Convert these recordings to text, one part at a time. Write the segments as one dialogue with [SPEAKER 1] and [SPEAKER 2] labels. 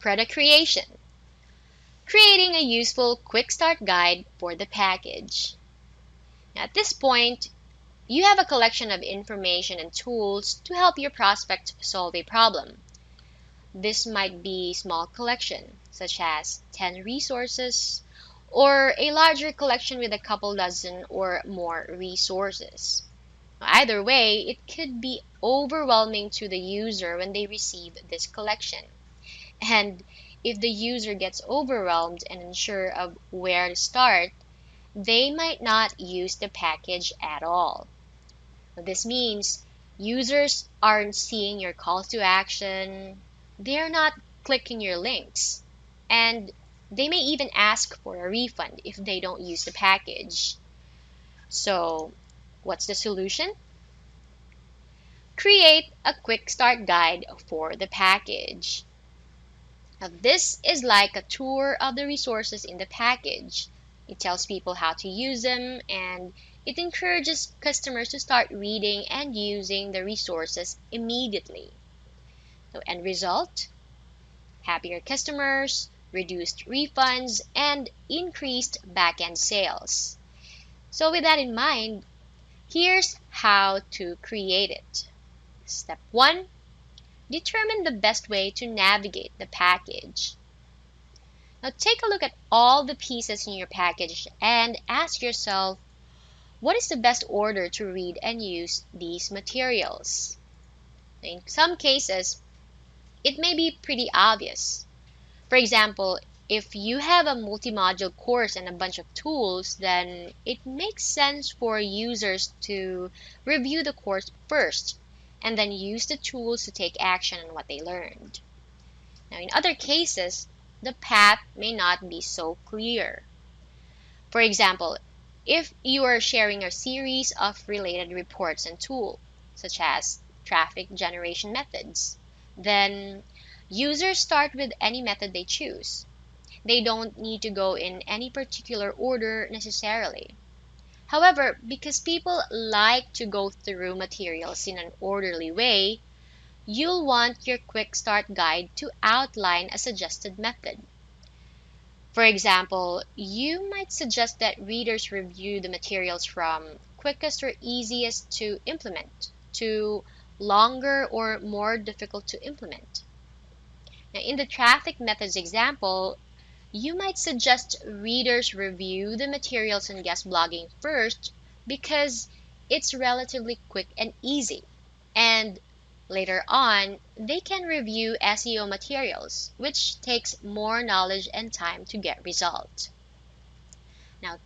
[SPEAKER 1] Product creation. Creating a useful quick start guide for the package. At this point, you have a collection of information and tools to help your prospect solve a problem. This might be a small collection, such as 10 resources, or a larger collection with a couple dozen or more resources. Either way, it could be overwhelming to the user when they receive this collection. And if the user gets overwhelmed and unsure of where to start, they might not use the package at all. This means users aren't seeing your calls to action, they're not clicking your links, and they may even ask for a refund if they don't use the package. So, what's the solution? Create a quick start guide for the package. Now, this is like a tour of the resources in the package. It tells people how to use them, and it encourages customers to start reading and using the resources immediately. So, end result? Happier customers, reduced refunds, and increased back-end sales. So with that in mind, here's how to create it. Step 1. Determine the best way to navigate the package. Now take a look at all the pieces in your package and ask yourself, what is the best order to read and use these materials? In some cases, it may be pretty obvious. For example, if you have a multi-module course and a bunch of tools, then it makes sense for users to review the course first and then use the tools to take action on what they learned. Now, in other cases, the path may not be so clear. For example, if you are sharing a series of related reports and tools, such as traffic generation methods, then users start with any method they choose. They don't need to go in any particular order necessarily. However, because people like to go through materials in an orderly way, you'll want your quick start guide to outline a suggested method. For example, you might suggest that readers review the materials from quickest or easiest to implement to longer or more difficult to implement. Now, in the traffic methods example, you might suggest readers review the materials on guest blogging first because it's relatively quick and easy. And later on, they can review SEO materials, which takes more knowledge and time to get results. Now,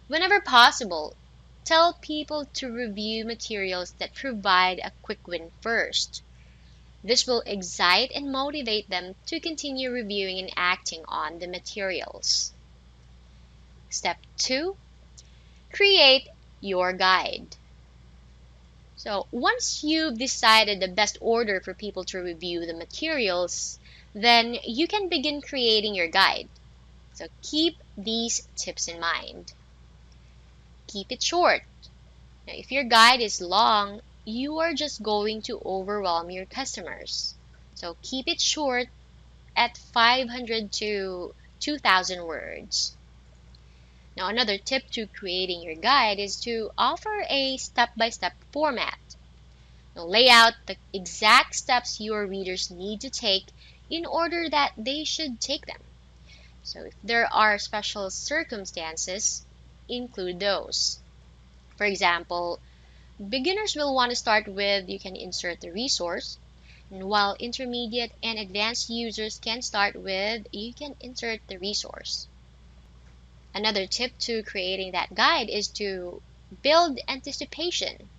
[SPEAKER 1] whenever possible, tell people to review materials that provide a quick win first. This will excite and motivate them to continue reviewing and acting on the materials. Step 2. Create your guide. So once you've decided the best order for people to review the materials, then you can begin creating your guide. So keep these tips in mind. Keep it short. Now, if your guide is long, you are just going to overwhelm your customers. So keep it short at 500 to 2,000 words. Now, another tip to creating your guide is to offer a step-by-step format. Now, lay out the exact steps your readers need to take in order that they should take them. So if there are special circumstances, include those. For example, beginners will want to start with you can insert the resource, and while intermediate and advanced users can start with you can insert the resource. Another tip to creating that guide is to build anticipation.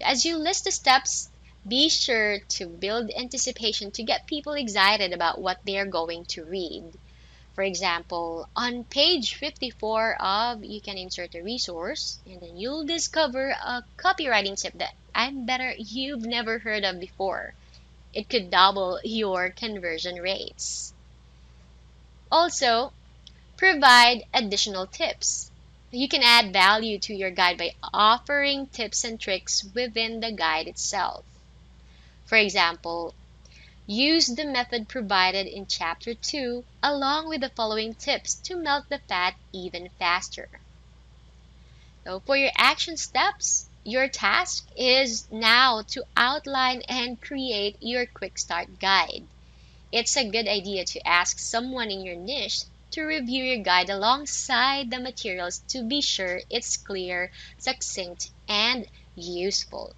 [SPEAKER 1] As you list the steps, be sure to build anticipation to get people excited about what they're going to read. For example, on page 54 of you can insert a resource, and then you'll discover a copywriting tip that I'm better you've never heard of before. It could double your conversion rates. Also, provide additional tips. You can add value to your guide by offering tips and tricks within the guide itself. For example, Use the method provided in Chapter 2 along with the following tips to melt the fat even faster. So for your action steps, your task is now to outline and create your quick start guide. It's a good idea to ask someone in your niche to review your guide alongside the materials to be sure it's clear, succinct, and useful.